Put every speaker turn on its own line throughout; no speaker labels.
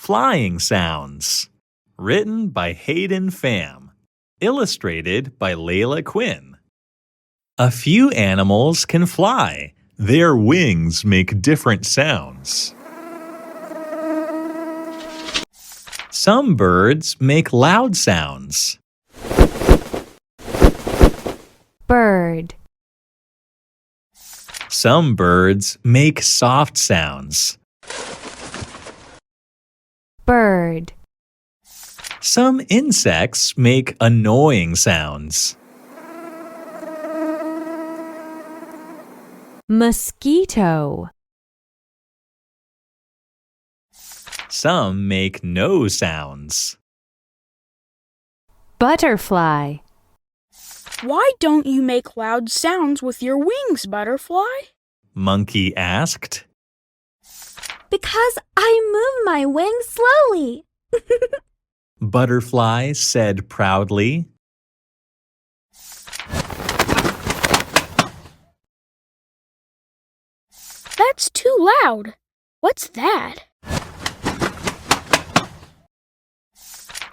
Flying Sounds. Written by Hayden Pham. Illustrated by Layla Quinn. A few animals can fly. Their wings make different sounds. Some birds make loud sounds.
Bird.
Some birds make soft sounds.
Bird.
Some insects make annoying sounds.
Mosquito.
Some make no sounds.
Butterfly.
Why don't you make loud sounds with your wings, Butterfly?
Monkey asked.
Because I move my wings slowly.
Butterfly said proudly.
That's too loud. What's that?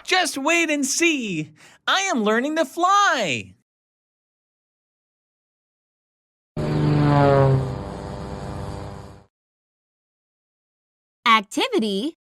Just wait and see. I am learning to fly.
Activity